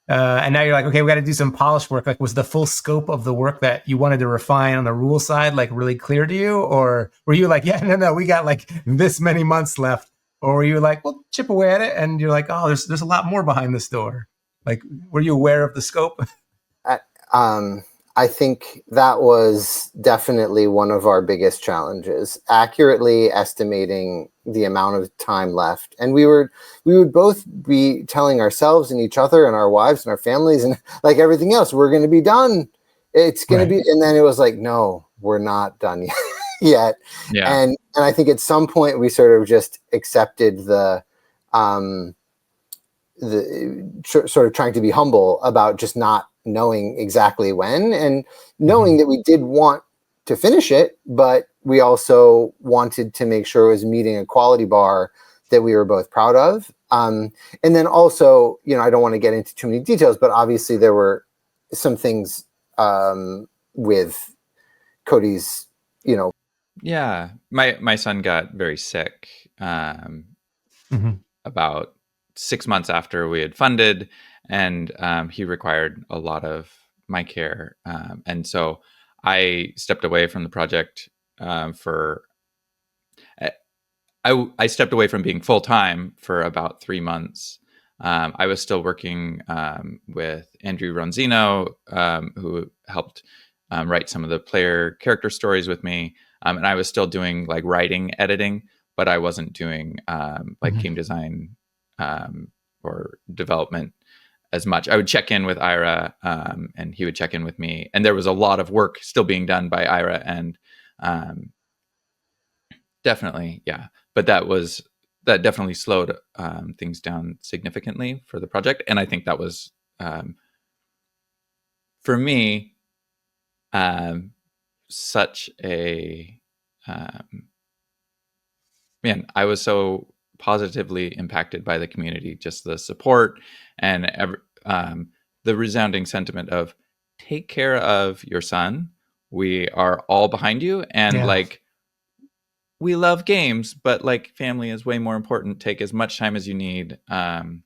and now you're like, okay, we got to do some polish work. Like, was the full scope of the work that you wanted to refine on the rule side like really clear to you, or were you like, yeah, no, we got like this many months left, or were you like, well, chip away at it, and you're like, oh, there's a lot more behind this door. Like, were you aware of the scope? I think that was definitely one of our biggest challenges, accurately estimating the amount of time left. And we would both be telling ourselves and each other and our wives and our families and like everything else, we're going to be done. It's going to be. And then it was like, no, we're not done yet. Yeah. And I think at some point we sort of just accepted the sort of trying to be humble about just not knowing exactly when, and knowing that we did want to finish it, but we also wanted to make sure it was meeting a quality bar that we were both proud of. And then also, I don't want to get into too many details, but obviously there were some things with Cody's, Yeah, my son got very sick about 6 months after we had funded, and he required a lot of my care, and so I stepped away from the project for. I stepped away from being full time for about 3 months. I was still working with Andrew Ronzino, who helped write some of the player character stories with me, and I was still doing like writing, editing, but I wasn't doing like game design or development as much. I would check in with Ira, and he would check in with me, and there was a lot of work still being done by Ira, and definitely, yeah. But that definitely slowed things down significantly for the project, and I think that was for me such a man. I was so positively impacted by the community, just the support and the resounding sentiment of take care of your son. We are all behind you, and like. We love games, but like family is way more important. Take as much time as you need. And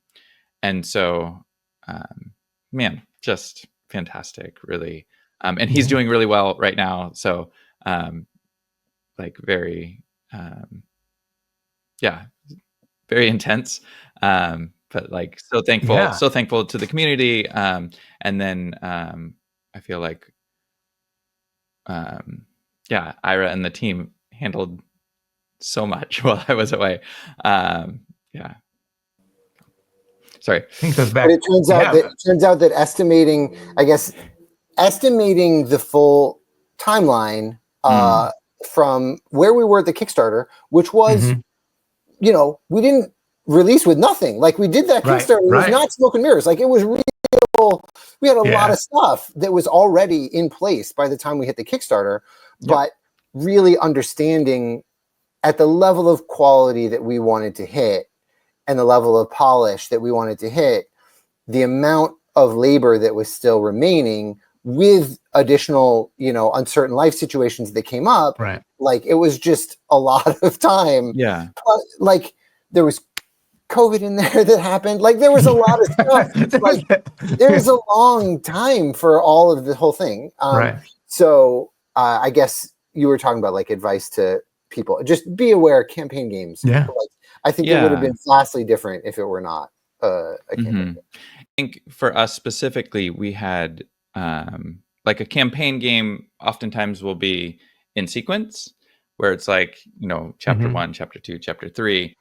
so, man, just fantastic, really. And he's doing really well right now. So, like very, very intense. But like so thankful to the community. And then I feel like, Ira and the team handled so much while I was away. Sorry. I think goes back. But it turns out that estimating the full timeline from where we were at the Kickstarter, which was, we didn't release with nothing. Like we did that Kickstarter, it was not smoke and mirrors. Like it was real. We had a lot of stuff that was already in place by the time we hit the Kickstarter, but really understanding at the level of quality that we wanted to hit and the level of polish that we wanted to hit, the amount of labor that was still remaining with additional, uncertain life situations that came up. Right. Like it was just a lot of time. Yeah. Like there was COVID in there that happened. Like there was a lot of stuff. Like there was a long time for all of the whole thing. Right. So I guess you were talking about like advice to people. Just be aware of campaign games. Yeah. Like, I think it would have been vastly different if it were not a campaign game. I think for us specifically, we had like a campaign game oftentimes will be in sequence where it's like, chapter 1, chapter 2, chapter 3.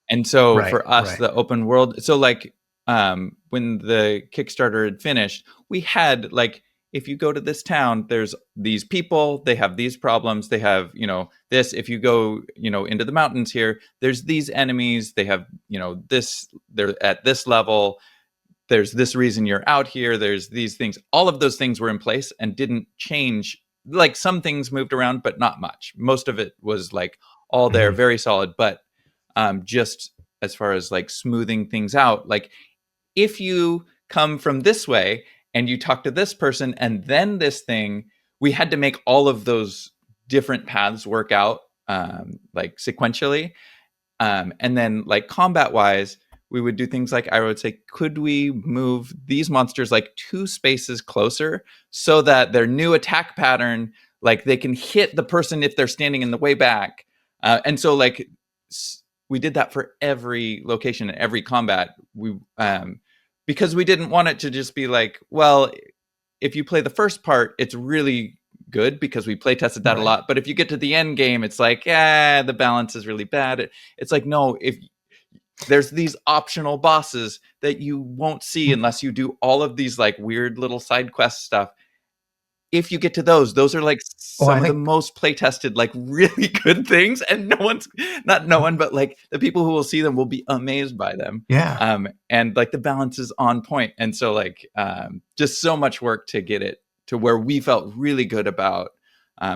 And so for us, the open world, so like when the Kickstarter had finished, we had like, if you go to this town, there's these people, they have these problems, they have, this, if you go, into the mountains here, there's these enemies, they have, this, they're at this level, there's this reason you're out here, there's these things. All of those things were in place and didn't change. Like some things moved around, but not much. Most of it was like all there, very solid. But just as far as like smoothing things out, like if you come from this way and you talk to this person and then this thing, we had to make all of those different paths work out like sequentially. And then like combat wise, we would do things like I would say, could we move these monsters like 2 spaces closer so that their new attack pattern, like they can hit the person if they're standing in the way back. And so like we did that for every location and every combat. We because we didn't want it to just be like, well, if you play the first part, it's really good because we play tested that a lot. But if you get to the end game, it's like, the balance is really bad. It's like, no, if there's these optional bosses that you won't see unless you do all of these like weird little side quest stuff. If you get to those are like some of the most play tested, like really good things. And not one, but like the people who will see them will be amazed by them. Yeah. And like the balance is on point. And so like, just so much work to get it to where we felt really good about,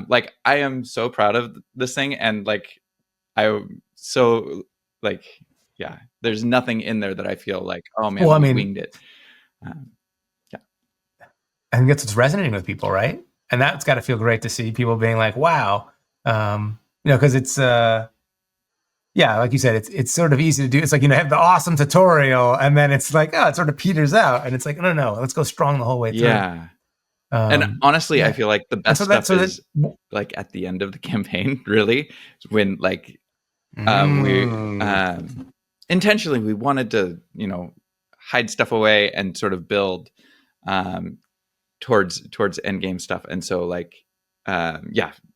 Like I am so proud of this thing, and like yeah, there's nothing in there that I feel like, oh man, Well, I we mean, winged it. Yeah. I think that's what's resonating with people, right? And that's got to feel great to see people being like, wow, because it's, yeah, like you said, it's sort of easy to do. It's like, have the awesome tutorial, and then it's like, oh, it sort of peters out, and it's like, no, let's go strong the whole way through. Yeah. And honestly, yeah. I feel like the best stuff is like at the end of the campaign, really, when like we intentionally we wanted to, hide stuff away and sort of build towards end game stuff. And so like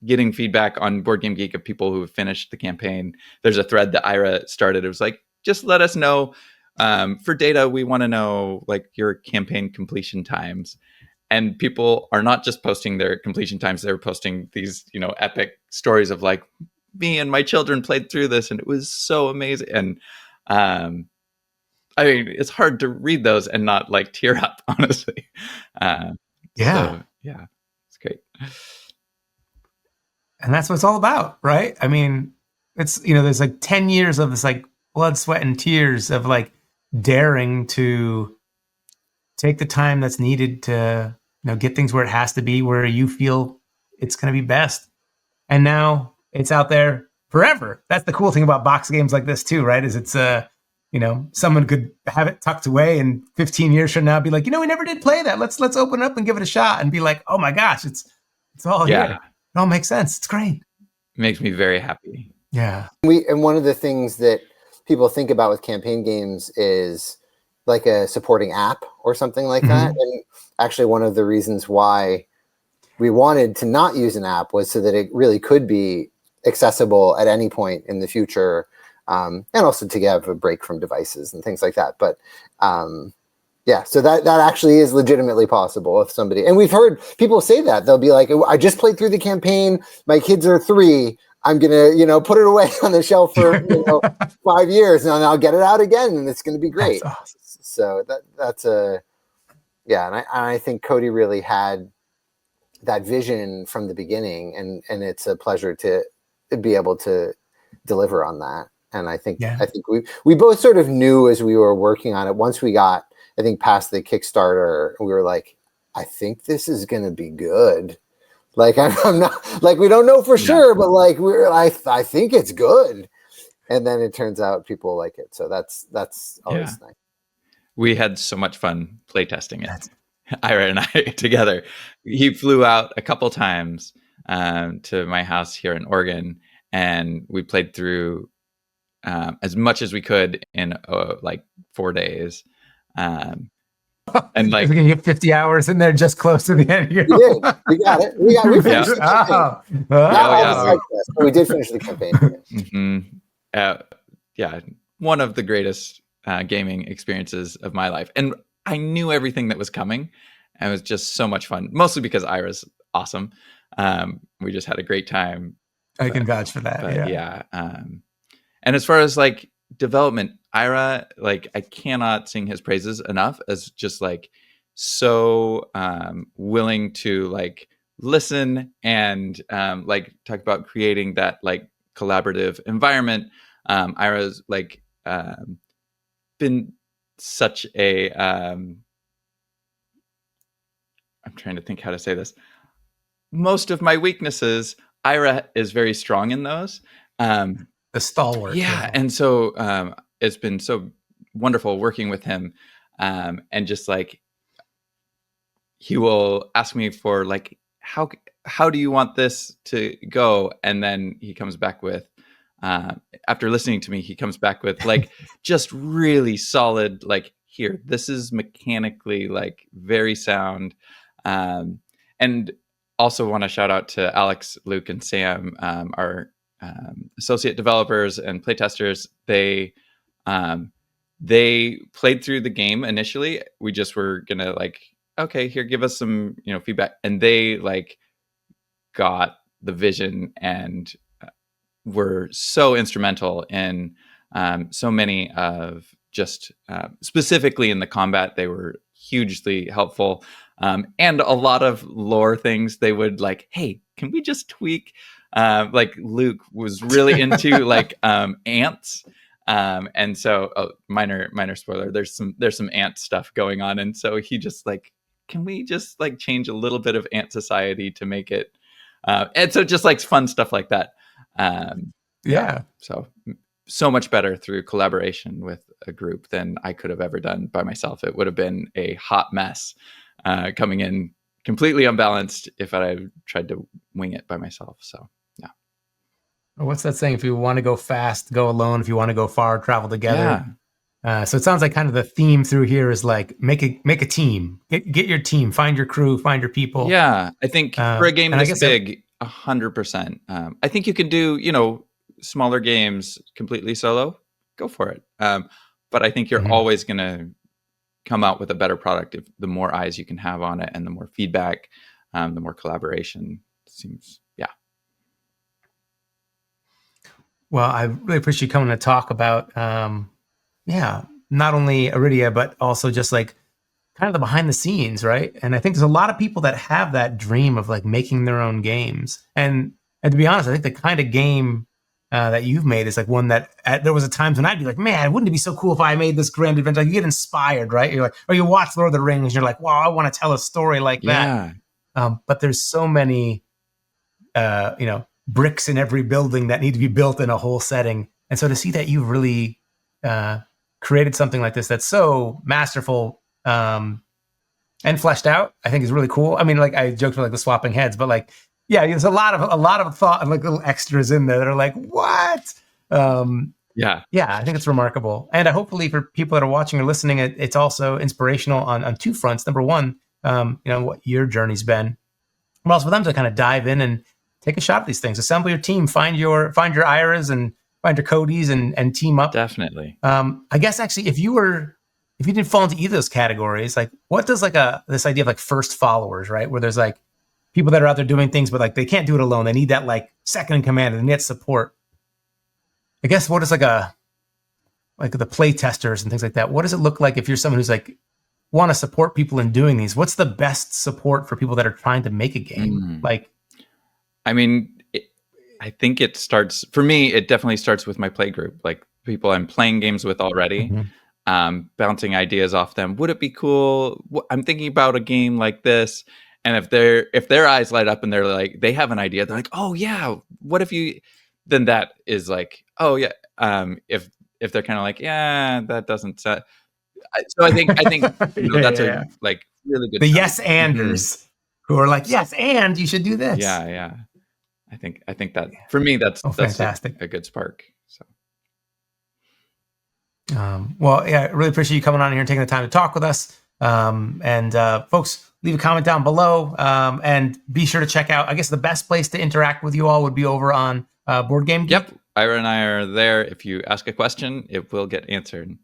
getting feedback on Board Game Geek of people who have finished the campaign. There's a thread that Ira started. It was like, just let us know for data. We want to know like your campaign completion times. And people are not just posting their completion times; they're posting these, epic stories of like, me and my children played through this, and it was so amazing. And I mean, it's hard to read those and not like tear up, honestly. So, yeah, it's great. And that's what it's all about, right? I mean, it's there's like 10 years of this like blood, sweat, and tears of like daring to take the time that's needed to get things where it has to be, where you feel it's going to be best. And now it's out there forever. That's the cool thing about box games like this too, right? Is it's someone could have it tucked away and 15 years from now be like, we never did play that. Let's open it up and give it a shot and be like, oh my gosh, it's all here. It all makes sense. It's great. It makes me very happy. Yeah. And one of the things that people think about with campaign games is like a supporting app or something like that. And actually one of the reasons why we wanted to not use an app was so that it really could be accessible at any point in the future. And also to have a break from devices and things like that. But so that actually is legitimately possible if somebody, and we've heard people say that they'll be like, I just played through the campaign. My kids are 3. I'm going to, put it away on the shelf for, 5 years and I'll get it out again and it's going to be great. That's awesome. So that's and I think Cody really had that vision from the beginning and it's a pleasure to be able to deliver on that. And I think we both sort of knew as we were working on it, once we got, I think, past the Kickstarter, we were like, I think this is going to be good. Like, I'm not like, we don't know for sure, but like, I think it's good. And then it turns out people like it. So that's always nice. We had so much fun playtesting it. Ira and I together. He flew out a couple times to my house here in Oregon, and we played through as much as we could in like 4 days. And like we can get 50 hours in there just close to the end. We did. We got it. We finished the campaign. We did finish the campaign. One of the greatest gaming experiences of my life. And I knew everything that was coming. And it was just so much fun, mostly because Ira's awesome. We just had a great time. I can vouch for that. And as far as like development, Ira, like I cannot sing his praises enough as just like so willing to like listen and like talk about creating that like collaborative environment. Ira's like been such a I'm trying to think how to say this. Most of my weaknesses, Ira is very strong in those. The stalwart. Yeah. And so it's been so wonderful working with him. And just like, he will ask me for like, how do you want this to go? And then he comes back with, after listening to me, he comes back with like, just really solid, like, here, this is mechanically like very sound. And also want to shout out to Alex, Luke, and Sam, our associate developers and playtesters. They played through the game initially. We just were gonna like, okay, here, give us some feedback, and they like got the vision and were so instrumental in so many of just specifically in the combat, they were hugely helpful. And a lot of lore things they would like, hey, can we just tweak? Like Luke was really into like ants. And so minor spoiler, there's some ant stuff going on. And so he just like, can we just like change a little bit of ant society to make it? And so just like fun stuff like that. Yeah. So much better through collaboration with a group than I could have ever done by myself. It would have been a hot mess coming in completely unbalanced if I tried to wing it by myself. So, yeah. What's that saying? If you want to go fast, go alone. If you want to go far, travel together. Yeah. So it sounds like kind of the theme through here is like make a team, get your team, find your crew, find your people. Yeah, I think for a game this big, 100%. I think you can do, smaller games completely solo. Go for it. But I think you're always going to come out with a better product if the more eyes you can have on it and the more feedback, the more collaboration. Seems, yeah. Well, I really appreciate you coming to talk about, not only Arydia, but also just like kind of the behind the scenes, right? And I think there's a lot of people that have that dream of like making their own games. And to be honest, I think the kind of game that you've made is like one that there was a times when I'd be like, man, wouldn't it be so cool if I made this grand adventure? Like you get inspired, right? You're like, or you watch Lord of the Rings, and you're like, wow, I want to tell a story like that. But there's so many, bricks in every building that need to be built in a whole setting. And so to see that you've really created something like this that's so masterful and fleshed out, I think is really cool. I mean, like I joked about like the swapping heads, but like, yeah, there's a lot of thought and like little extras in there that are like, what? Yeah, I think it's remarkable. And hopefully for people that are watching or listening, it's also inspirational on two fronts. Number one, what your journey's been. But also for them to kind of dive in and take a shot at these things. Assemble your team, find your Iras and find your Codys and team up. Definitely. I guess actually if you didn't fall into either of those categories, like what does like this idea of like first followers, right? Where there's like people that are out there doing things, but like they can't do it alone. They need that like second in command and they need support. I guess what is like the play testers and things like that? What does it look like if you're someone who's like want to support people in doing these? What's the best support for people that are trying to make a game? I mean, I think it starts, for me, it definitely starts with my play group, like people I'm playing games with already, bouncing ideas off them. Would it be cool? I'm thinking about a game like this. And if their eyes light up and they're like, they have an idea, they're like, oh yeah, what if you, then that is like, oh yeah. If they're kind of like, yeah, that doesn't sound. So I think that's a like really good. The yes anders who are like, yes, and you should do this. Yeah. I think that for me, that's fantastic. A good spark. So. Well, yeah, I really appreciate you coming on here and taking the time to talk with us. And folks, leave a comment down below and be sure to check out, I guess the best place to interact with you all would be over on Board Game Geek. Yep. Ira and I are there. If you ask a question, it will get answered.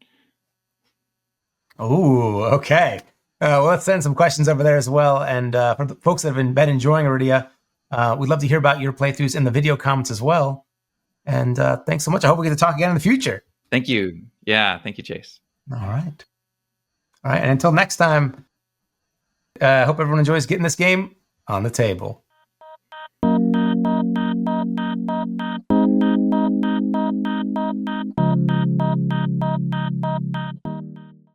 Oh, okay. Well, let's send some questions over there as well. And for the folks that have been enjoying Arydia, we'd love to hear about your playthroughs in the video comments as well. And thanks so much. I hope we get to talk again in the future. Thank you. Yeah. Thank you, Chase. All right. And until next time, I hope everyone enjoys getting this game on the table.